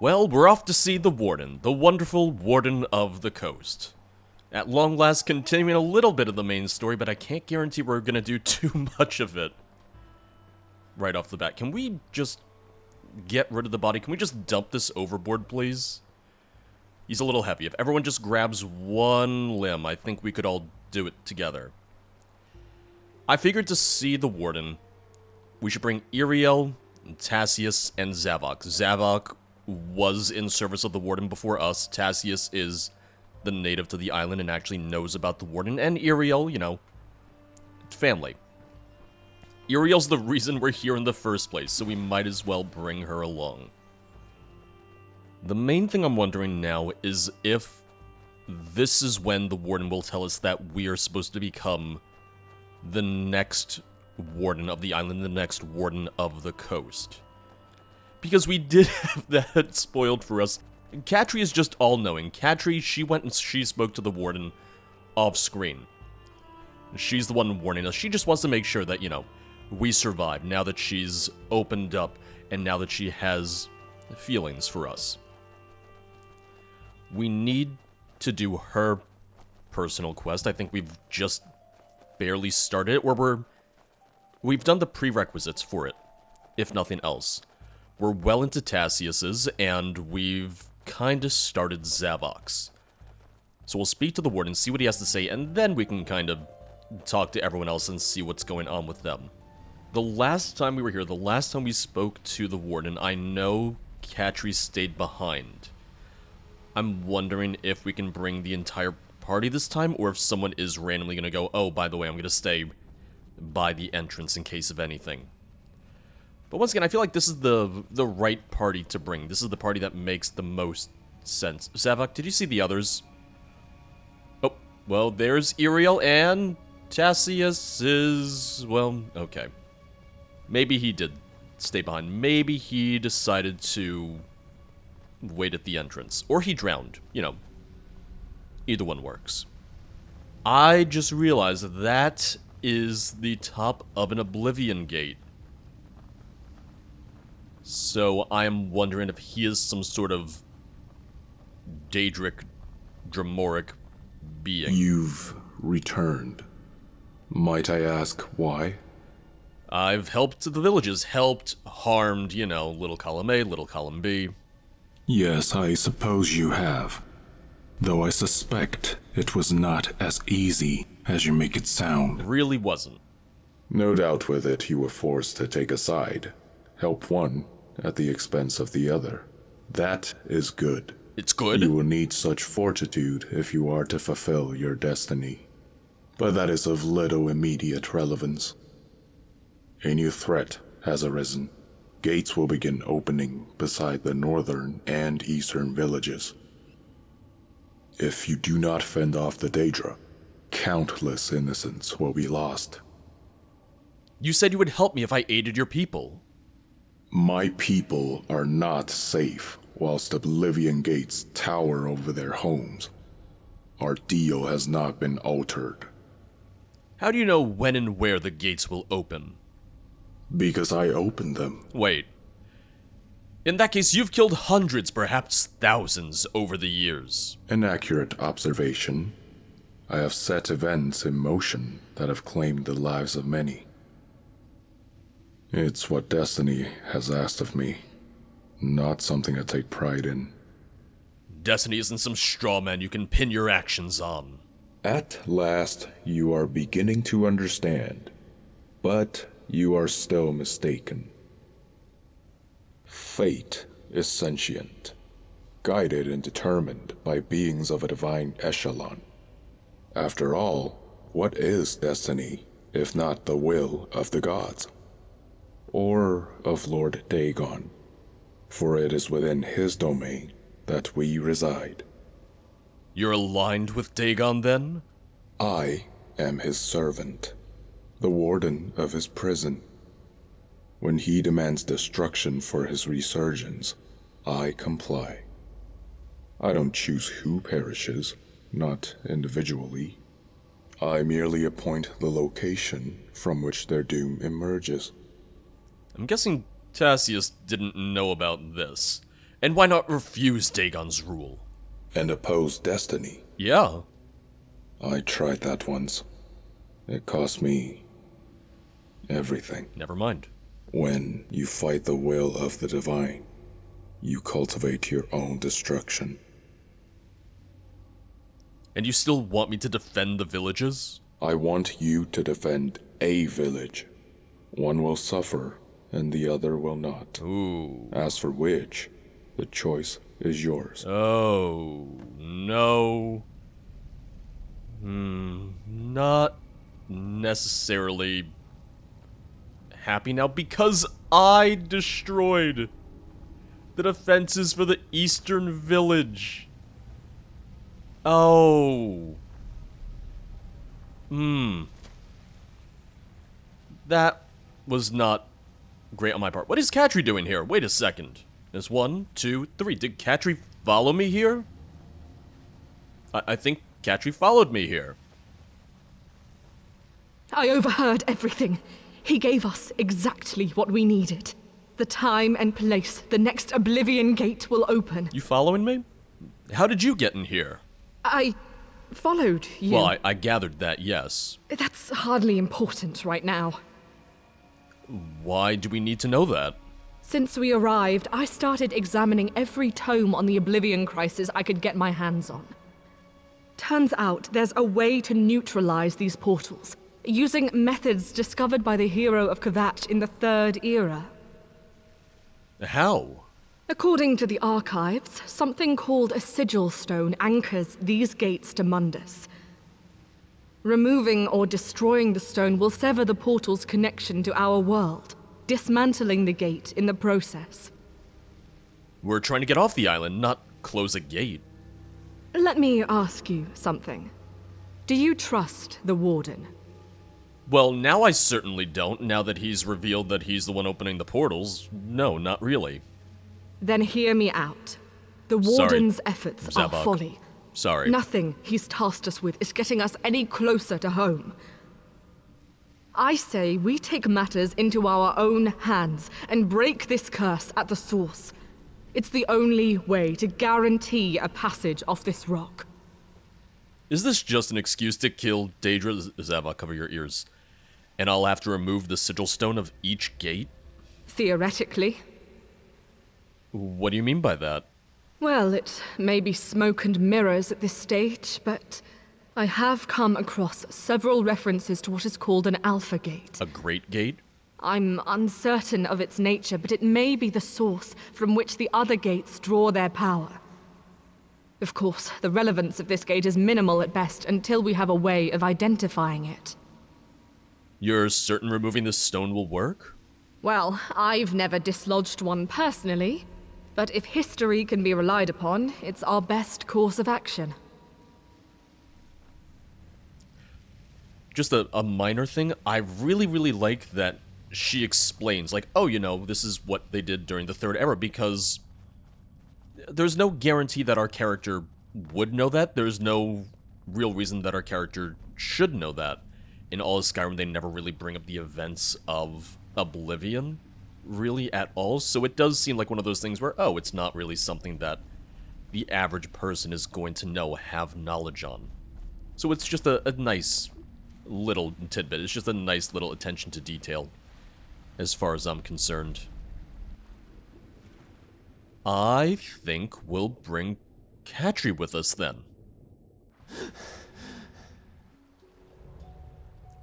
Well, we're off to see the Warden, the wonderful Warden of the Coast. At long last, continuing a little bit of the main story, but I can't guarantee we're gonna do too much of it. Right off the bat. Can we just get rid of the body? Can we just dump this overboard, please? He's a little heavy. If everyone just grabs one limb, I think we could all do it together. I figured to see the Warden, we should bring Iriel, Tassius, and Zavok. Zavok was in service of the Warden before us. Tassius is the native to the island and actually knows about the Warden. And Iriel, you know, family. Iriel's the reason we're here in the first place, so we might as well bring her along. The main thing I'm wondering now is if this is when the Warden will tell us that we are supposed to become the next Warden of the island, the next Warden of the coast. Because we did have that spoiled for us. Katri is just all-knowing. Katri, she went and she spoke to the Warden off-screen. She's the one warning us. She just wants to make sure that, you know, we survive now that she's opened up and now that she has feelings for us. We need to do her personal quest. I think we've just barely started it, or we've done the prerequisites for it, if nothing else. We're well into Tassius's, and we've kind of started Zavok's. So we'll speak to the Warden, see what he has to say, and then we can kind of talk to everyone else and see what's going on with them. The last time we were here, the last time we spoke to the Warden, I know Katri stayed behind. I'm wondering if we can bring the entire party this time, or if someone is randomly going to go, oh, by the way, I'm going to stay by the entrance in case of anything. But once again, I feel like this is the right party to bring. This is the party that makes the most sense. Zavok, did you see the others? Oh, well, there's Iriel, and Tassius is, well, okay. Maybe he did stay behind. Maybe he decided to wait at the entrance. Or he drowned. You know, either one works. I just realized that is the top of an Oblivion gate. So I am wondering if he is some sort of Daedric, Dramoric being. You've returned. Might I ask why? I've helped the villages, helped, harmed, you know, little column A, little column B. Yes, I suppose you have. Though I suspect it was not as easy as you make it sound. It really wasn't. No doubt with it you were forced to take a side. Help one at the expense of the other. That is good. It's good? You will need such fortitude if you are to fulfill your destiny. But that is of little immediate relevance. A new threat has arisen. Gates will begin opening beside the northern and eastern villages. If you do not fend off the Daedra, countless innocents will be lost. You said you would help me if I aided your people. My people are not safe whilst Oblivion gates tower over their homes. Our deal has not been altered. How do you know when and where the gates will open? Because I opened them. Wait. In that case, you've killed hundreds, perhaps thousands, over the years. An accurate observation. I have set events in motion that have claimed the lives of many. It's what destiny has asked of me, not something I take pride in. Destiny isn't some straw man you can pin your actions on. At last, you are beginning to understand, but you are still mistaken. Fate is sentient, guided and determined by beings of a divine echelon. After all, what is destiny, if not the will of the gods? Or of Lord Dagon, for it is within his domain that we reside. You're aligned with Dagon, then? I am his servant, the warden of his prison. When he demands destruction for his resurgence, I comply. I don't choose who perishes, not individually. I merely appoint the location from which their doom emerges. I'm guessing Tassius didn't know about this. And why not refuse Dagon's rule? And oppose destiny. Yeah. I tried that once. It cost me everything. Never mind. When you fight the will of the divine, you cultivate your own destruction. And you still want me to defend the villages? I want you to defend a village. One will suffer, and the other will not. Ooh. As for which, the choice is yours. Oh, no. Not necessarily happy now because I destroyed the defenses for the eastern village. Oh. That was not great on my part. What is Katri doing here? Wait a second. There's 1, 2, 3. Did Katri follow me here? I think Katri followed me here. I overheard everything. He gave us exactly what we needed. The time and place the next Oblivion gate will open. You following me? How did you get in here? I followed you. Well, I gathered that, yes. That's hardly important right now. Why do we need to know that? Since we arrived, I started examining every tome on the Oblivion crisis I could get my hands on. Turns out there's a way to neutralize these portals, using methods discovered by the hero of Kvatch in the Third Era. How? According to the archives, something called a sigil stone anchors these gates to Mundus. Removing or destroying the stone will sever the portal's connection to our world, dismantling the gate in the process. We're trying to get off the island, not close a gate. Let me ask you something. Do you trust the Warden? Well, now I certainly don't, now that he's revealed that he's the one opening the portals. No, not really. Then hear me out. The Warden's efforts are Zabok. folly. Sorry. Nothing he's tasked us with is getting us any closer to home. I say we take matters into our own hands and break this curse at the source. It's the only way to guarantee a passage off this rock. Is this just an excuse to kill Daedra? Zabok, cover your ears. And I'll have to remove the sigil stone of each gate? Theoretically. What do you mean by that? Well, it may be smoke and mirrors at this stage, but I have come across several references to what is called an alpha gate. A great gate? I'm uncertain of its nature, but it may be the source from which the other gates draw their power. Of course, the relevance of this gate is minimal at best until we have a way of identifying it. You're certain removing this stone will work? Well, I've never dislodged one personally, but if history can be relied upon, it's our best course of action. Just a minor thing, I really like that she explains, like, oh, you know, this is what they did during the Third Era, because there's no guarantee that our character would know that. There's no real reason that our character should know that. In all of Skyrim, they never really bring up the events of Oblivion, really, at all. So it does seem like one of those things where, oh, it's not really something that the average person is going to know, have knowledge on. So it's just a nice little tidbit. It's just a nice little attention to detail, as far as I'm concerned. I think we'll bring Katri with us then.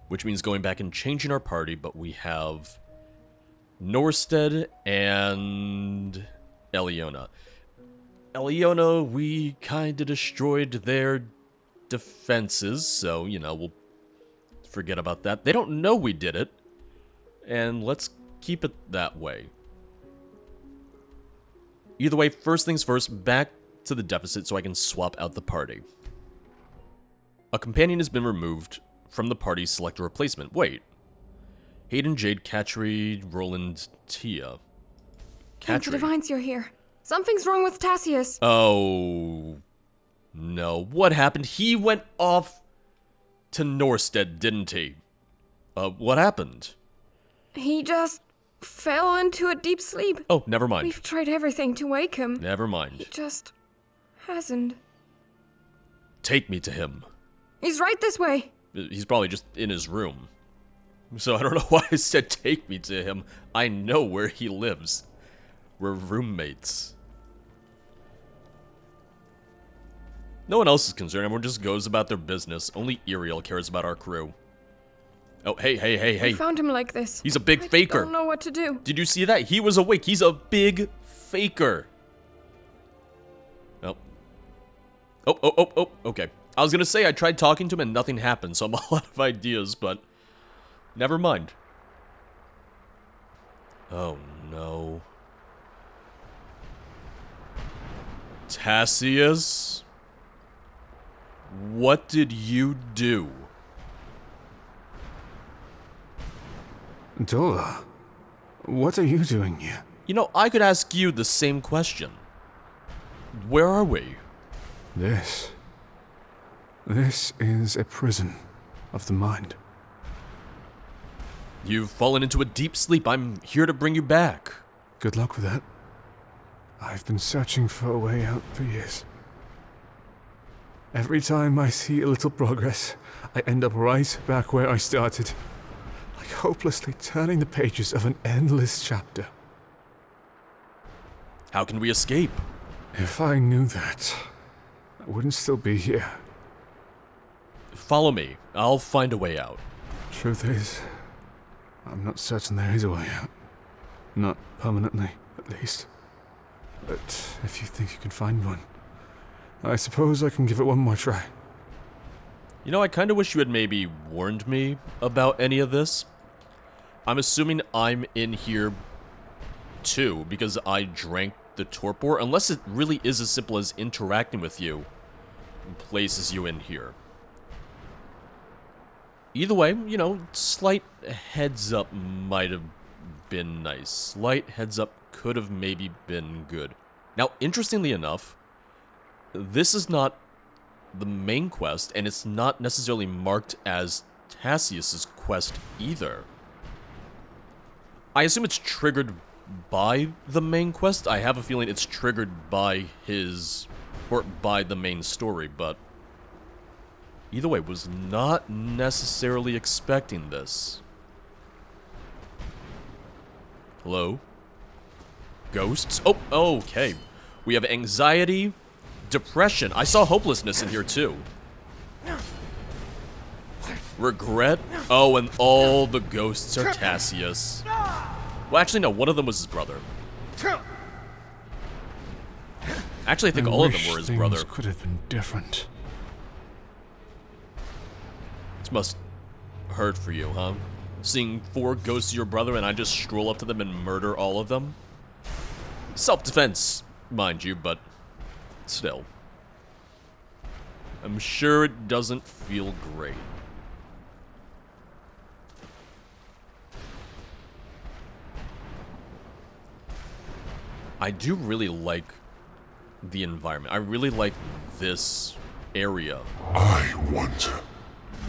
Which means going back and changing our party, but we have Norstead and Eliona. Eliona, we kinda destroyed their defenses, so, you know, we'll forget about that. They don't know we did it, and let's keep it that way. Either way, first things first, back to the deficit so I can swap out the party. A companion has been removed from the party. Select a replacement. Wait. Hayden, Jade, Katri, Roland, Tia. Thank the Katri. Divines you're here. Something's wrong with Tassius. Oh. No. What happened? He went off to Norstead, didn't he? What happened? He just fell into a deep sleep. Oh, never mind. We've tried everything to wake him. Never He mind. just hasn't. Take me to him. He's right this way. He's probably just in his room. So I don't know why I said take me to him. I know where he lives. We're roommates. No one else is concerned. Everyone just goes about their business. Only Iriel cares about our crew. Oh, hey. We found him like this. He's a big I faker. don't know what to do. Did you see that? He was awake. He's a big faker. Oh. Oh, okay. I was gonna say I tried talking to him and nothing happened, so I'm all out of ideas, but never mind. Oh, no. Tassius? What did you do? Dola, what are you doing here? You know, I could ask you the same question. Where are we? This is a prison of the mind. You've fallen into a deep sleep. I'm here to bring you back. Good luck with that. I've been searching for a way out for years. Every time I see a little progress, I end up right back where I started, like hopelessly turning the pages of an endless chapter. How can we escape? If I knew that, I wouldn't still be here. Follow me. I'll find a way out. Truth is, I'm not certain there is a way out. Not permanently, at least. But if you think you can find one, I suppose I can give it one more try. You know, I kind of wish you had maybe warned me about any of this. I'm assuming I'm in here too, because I drank the torpor, unless it really is as simple as interacting with you and places you in here. Either way, you know, slight heads up might have been nice. Slight heads up could have maybe been good. Now, interestingly enough, this is not the main quest, and it's not necessarily marked as Tassius's quest either. I assume it's triggered by the main quest. I have a feeling it's triggered by his, or by the main story, but either way, was not necessarily expecting this. Hello? Ghosts? Oh, okay. We have anxiety, depression. I saw hopelessness in here too. Regret. Oh, and all the ghosts are Tassius. Well, actually, no. One of them was his brother. Actually, I think all of them were his brother. Things could have been different. This must hurt for you, huh? Seeing 4 ghosts of your brother and I just stroll up to them and murder all of them? Self-defense, mind you, but still. I'm sure it doesn't feel great. I do really like the environment. I really like this area. I wonder,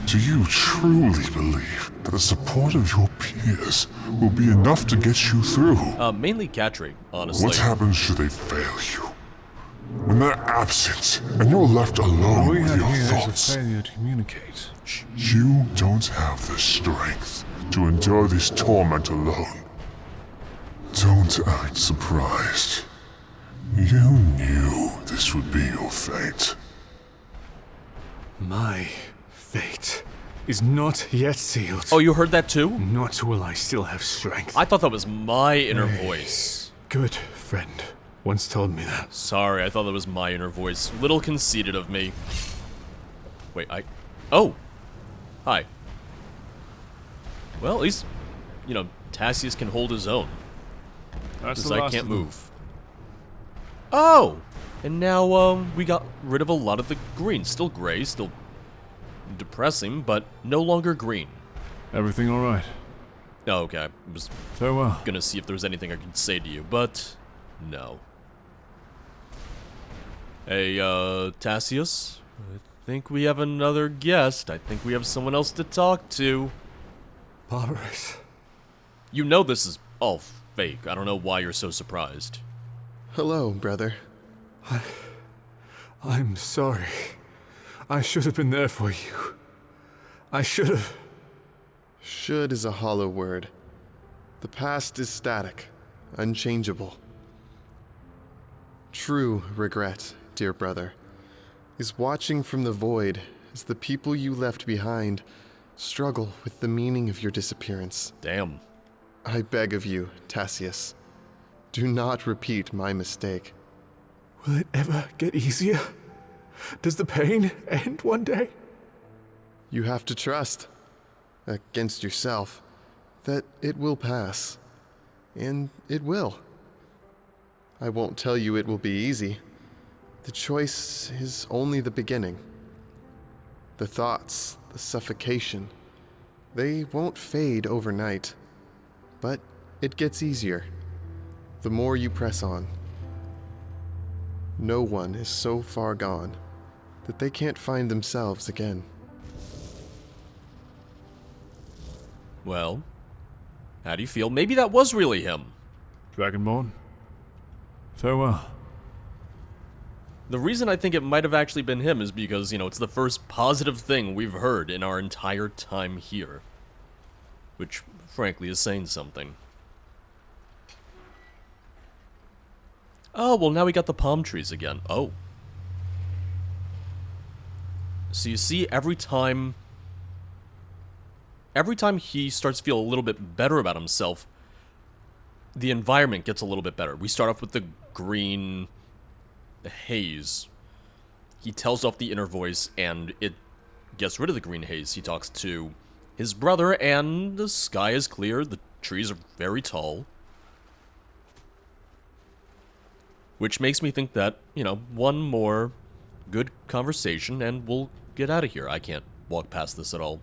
do you truly believe that the support of your peers will be enough to get you through? Mainly Katri, honestly. What happens should they fail you? When they're absent and you're left alone We with have your here is a thoughts, failure to communicate. you don't have the strength to endure this torment alone. Don't act surprised. You knew this would be your fate. My fate is not yet sealed. Oh, you heard that too? Not will I still have strength. I thought that was my inner voice. Good friend once told me that. Sorry, I thought that was my inner voice. Little conceited of me. Wait, Oh! Hi. Well, at least, you know, Tassius can hold his own. That's Because I can't move. Oh! And now, we got rid of a lot of the green. Still gray, still depressing, but no longer green. Everything all right? Oh, okay. I was Farewell. gonna see if there was anything I could say to you, but no. Hey, Tassius? I think we have another guest. I think we have someone else to talk to. Barbarous. You know this is Oh, fake. I don't know why you're so surprised. Hello, brother. I'm sorry. I should have been there for you. I should have. Should is a hollow word. The past is static, unchangeable. True regret, dear brother, is watching from the void as the people you left behind struggle with the meaning of your disappearance. Damn. I beg of you, Tassius, do not repeat my mistake. Will it ever get easier? Does the pain end one day? You have to trust, against yourself, that it will pass. And it will. I won't tell you it will be easy. The choice is only the beginning. The thoughts, the suffocation, they won't fade overnight. But it gets easier, the more you press on. No one is so far gone that they can't find themselves again. Well, how do you feel? Maybe that was really him. Dragonborn, farewell. The reason I think it might have actually been him is because, it's the first positive thing we've heard in our entire time here. Which, frankly, is saying something. Oh, well, now we got the palm trees again. Oh. So you see, every time he starts to feel a little bit better about himself, the environment gets a little bit better. We start off with the green haze. He tells off the inner voice, and it gets rid of the green haze. He talks to his brother, and the sky is clear. The trees are very tall. Which makes me think that, one more good conversation, and we'll get out of here. I can't walk past this at all.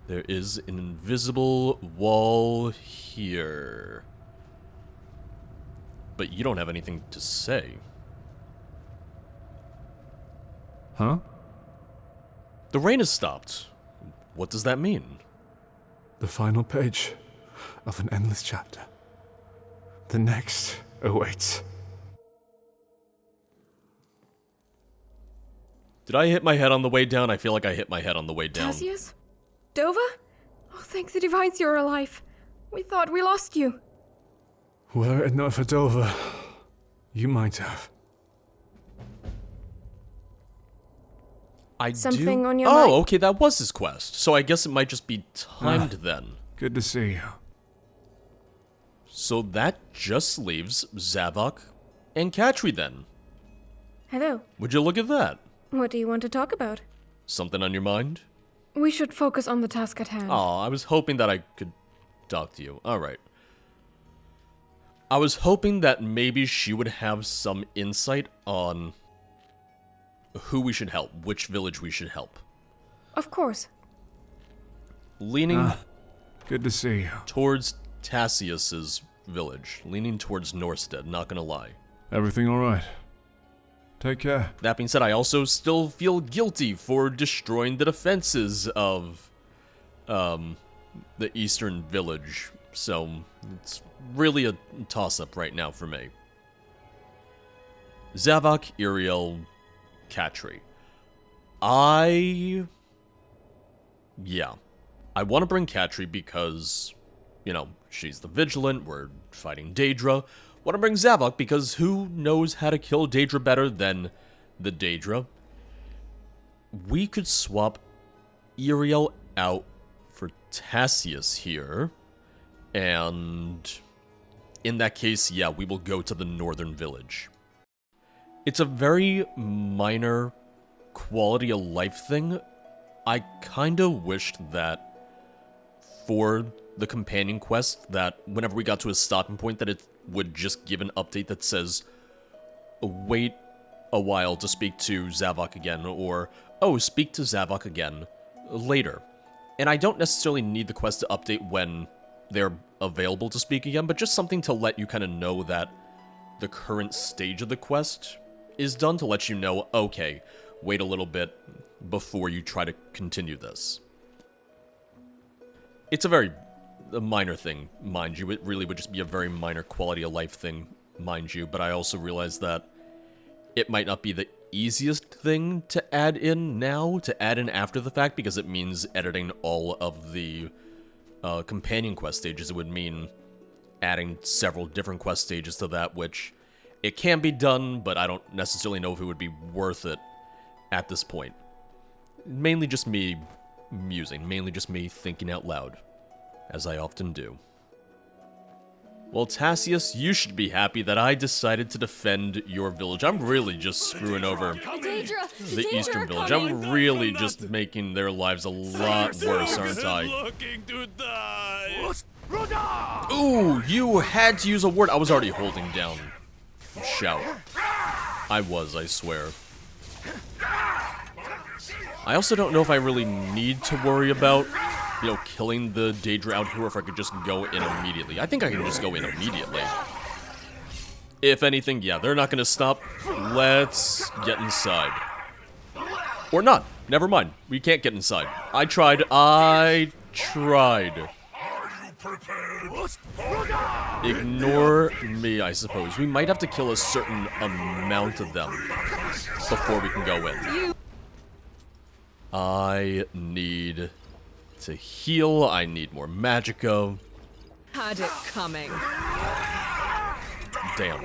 There is an invisible wall here. But you don't have anything to say. Huh? The rain has stopped. What does that mean? The final page of an endless chapter. The next awaits. Did I hit my head on the way down? I feel like I hit my head on the way down. Tassius? Dova? Oh, thank the divines you're alive. We thought we lost you. Were it not for Dover, you might have. Something on your Oh, mind? okay, that was his quest. So I guess it might just be timed then. Good to see you. So that just leaves Zavok and Katri then. Hello. Would you look at that? What do you want to talk about? Something on your mind? We should focus on the task at hand. Aw, I was hoping that I could talk to you. Alright. I was hoping that maybe she would have some insight on who we should help, which village we should help. Of course. Leaning Good to see you. towards Tassius's village. Leaning towards Norstead, not gonna lie. Everything all right? Take care. That being said, I also still feel guilty for destroying the defenses of the eastern village. So it's really a toss-up right now for me. Zavok, Iriel, Katri. I want to bring Katri because, she's the Vigilant, we're fighting Daedra. Want to bring Zavok because who knows how to kill Daedra better than the Daedra? We could swap Iriel out for Tassius here. And in that case, yeah, we will go to the northern village. It's a very minor quality of life thing. I kinda wished that for the companion quest, that whenever we got to a stopping point, that it would just give an update that says, wait a while to speak to Zavok again, or, oh, speak to Zavok again later. And I don't necessarily need the quest to update when they're available to speak again, but just something to let you kind of know that the current stage of the quest is done, to let you know, okay, wait a little bit before you try to continue this. It's a minor thing, mind you. It really would just be a very minor quality of life thing, mind you. But I also realize that it might not be the easiest thing to add in now, to add in after the fact, because it means editing all of the companion quest stages. It would mean adding several different quest stages to that, which it can be done, but I don't necessarily know if it would be worth it at this point. Mainly just me musing, mainly just me thinking out loud, as I often do. Well, Tassius, you should be happy that I decided to defend your village. I'm really just screwing over the eastern village. I'm really just making their lives a lot worse, aren't I? Ooh, you had to use a word. I was already holding down shout. I swear. I also don't know if I really need to worry about, you know, killing the Daedra out here, or if I could just go in immediately. I think I can just go in immediately. If anything, yeah, they're not gonna stop. Let's get inside. Or not. Never mind. We can't get inside. I tried. Ignore me, I suppose. We might have to kill a certain amount of them before we can go in. I need to heal. I need more magicka. Had it coming. Damn.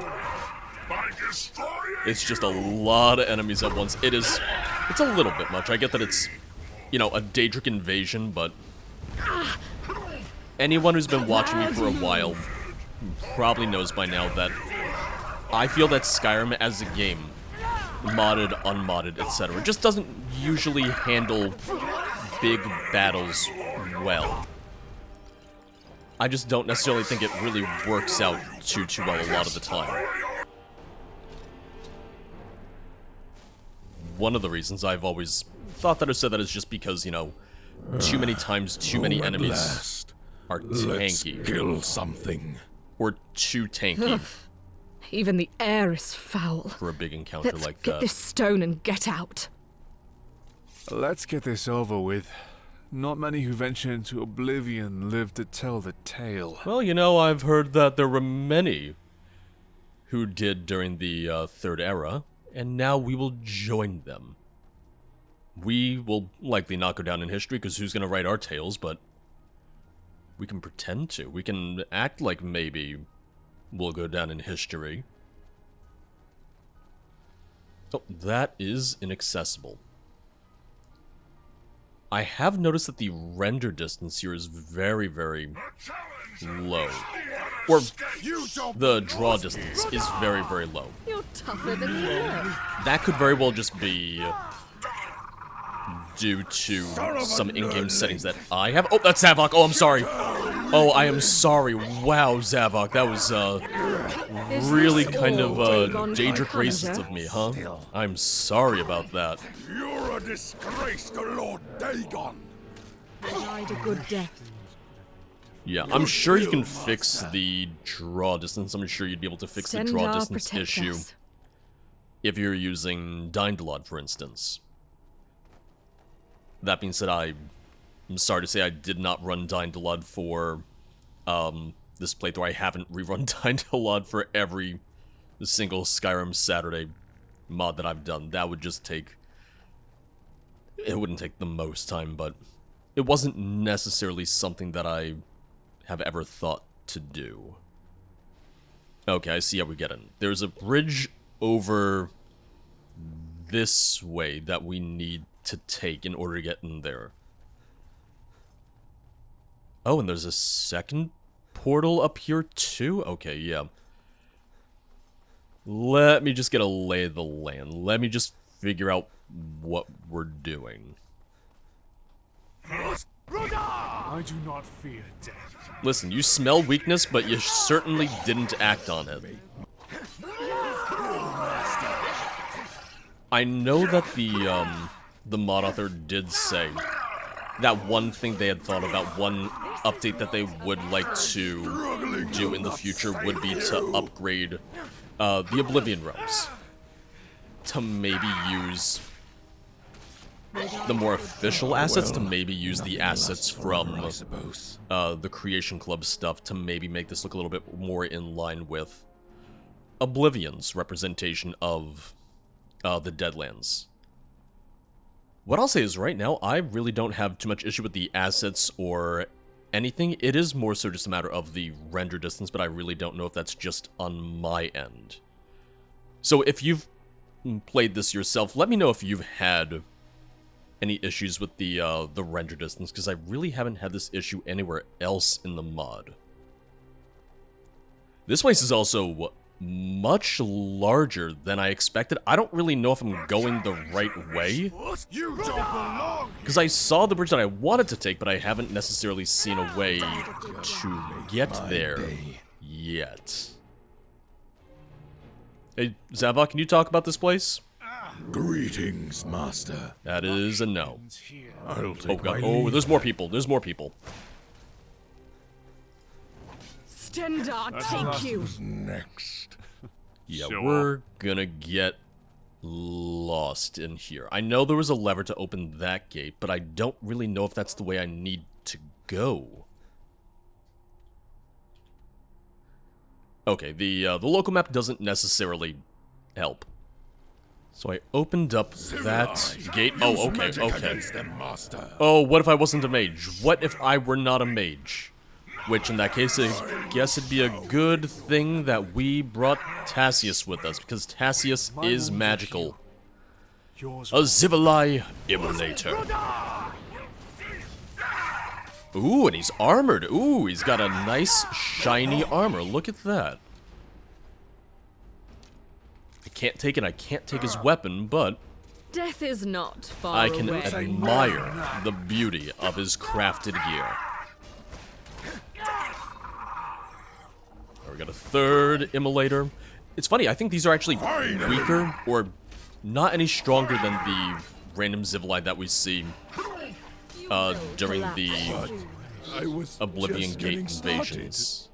It's just a lot of enemies at once. It's a little bit much. I get that it's, you know, a Daedric invasion, but anyone who's been watching me for a while probably knows by now that I feel that Skyrim as a game, modded, unmodded, etc., just doesn't usually handle big battles well. I just don't necessarily think it really works out too well a lot of the time. One of the reasons I've always thought that or said that is just because, you know, too many times, too many enemies are tanky. Let's kill something. Or too tanky Even the air is foul. for a big encounter Let's like get that. this stone and get out. Let's get this over with. Not many who venture into Oblivion live to tell the tale. Well, you know, I've heard that there were many who did during the Third Era, and now we will join them. We will likely not go down in history, because who's going to write our tales, but we can pretend to. We can act like maybe we'll go down in history. Oh, that is inaccessible. I have noticed that the render distance here is very, very low. Or the draw distance is very, very low. You're tougher than you look. That could very well just be due to some in-game settings that I have. Oh, that's Zavok. Oh, I'm sorry. Oh, I am sorry. Wow, Zavok, that was really kind of Daedric racist of me, huh? I'm sorry about that. You're a disgrace to Lord Dagon. Died a good death. Yeah, I'm sure you can fix the draw distance. I'm sure you'd be able to fix the draw Sendar, distance protect issue us. if you're using Daedalod, for instance. That being said, I'm sorry to say I did not run Daedalod for this playthrough. I haven't rerun Daedalod for every single Skyrim Saturday mod that I've done. That would just take... It wouldn't take the most time, but it wasn't necessarily something that I have ever thought to do. Okay, I see how we get in. There's a bridge over this way that we need to take in order to get in there. Oh, and there's a second portal up here too? Okay, yeah. Let me just get a lay of the land. Let me just figure out what we're doing. I do not fear death. Listen, you smell weakness, but you certainly didn't act on it. I know that the mod author did say that one thing they had thought about, one update that they would like to do in the future would be to upgrade the Oblivion realms. To maybe use the more official assets to maybe use the assets from the Creation Club stuff to maybe make this look a little bit more in line with Oblivion's representation of the Deadlands. What I'll say is right now, I really don't have too much issue with the assets or anything. It is more so just a matter of the render distance, but I really don't know if that's just on my end. So if you've played this yourself, let me know if you've had any issues with the render distance, because I really haven't had this issue anywhere else in the mod. This place is also much larger than I expected. I don't really know if I'm going the right way, because I saw the bridge that I wanted to take, but I haven't necessarily seen a way to get there yet. Hey, Zavok, can you talk about this place? Greetings, Master. That is a no. I'll Oh take god, my oh, leave. there's more people, there's more people. Stendar, take you! Next. Yeah, Show we're gonna get lost in here. I know there was a lever to open that gate, but I don't really know if that's the way I need to go. Okay, the local map doesn't necessarily help. So I opened up that gate. Oh, okay, okay. Oh, what if I wasn't a mage? What if I were not a mage? Which, in that case, I guess it'd be a good thing that we brought Tassius with us, because Tassius is magical. A Zivalai emulator. Ooh, and he's armored. Ooh, he's got a nice, shiny armor. Look at that. I can't take it. I can't take his weapon, but Death is not far I can away. admire the beauty of his crafted gear. We got a third immolator. It's funny, I think these are actually weaker, or not any stronger than the random Zivalai that we see during the I was Oblivion just Gate getting started. invasions.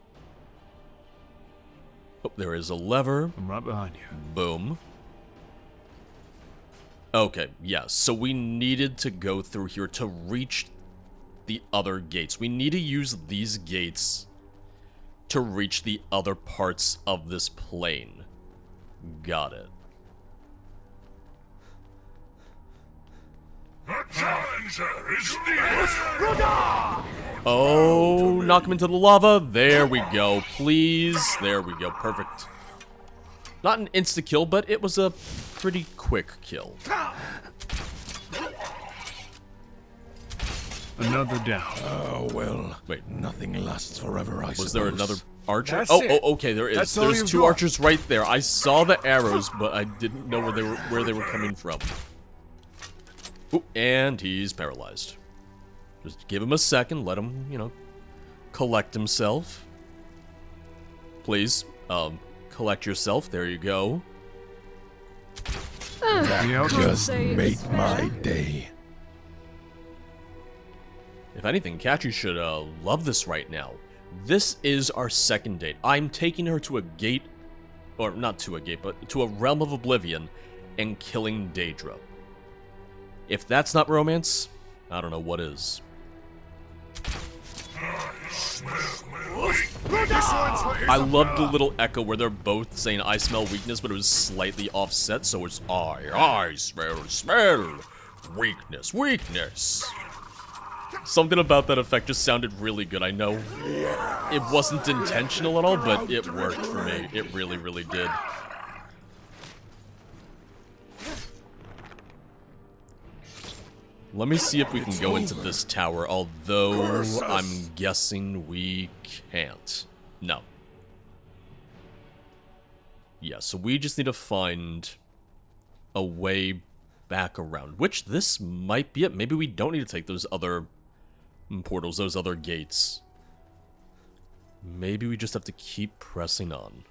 Oh, there is a lever. I'm right behind you. Boom. Okay, yeah, so we needed to go through here to reach the other gates. We need to use these gates to reach the other parts of this plane. Got it. Oh, knock him into the lava. There we go, please. There we go, perfect. Not an insta-kill, but it was a pretty quick kill. Another down. Oh, well. Wait. Nothing lasts forever, I suppose. Was there another archer? That's Oh, it. oh, okay, there is. That's all There's you've two got. archers right there. I saw the arrows, but I didn't know where they were coming from. Ooh, and he's paralyzed. Just give him a second, let him, you know, collect himself. Please, collect yourself. There you go. Just say made it's my fair. day. If anything, Kachi should love this right now. This is our second date. I'm taking her to a gate, or not to a gate, but to a realm of oblivion, and killing Daedra. If that's not romance, I don't know what is. I love the little echo where they're both saying I smell weakness, but it was slightly offset, so it's I smell weakness, weakness. Something about that effect just sounded really good. I know it wasn't intentional at all, but it worked for me. It really, really did. Let me see if we can go into this tower, although I'm guessing we can't. No. Yeah, so we just need to find a way back around, which this might be it. Maybe we don't need to take those other portals, those other gates. Maybe we just have to keep pressing on.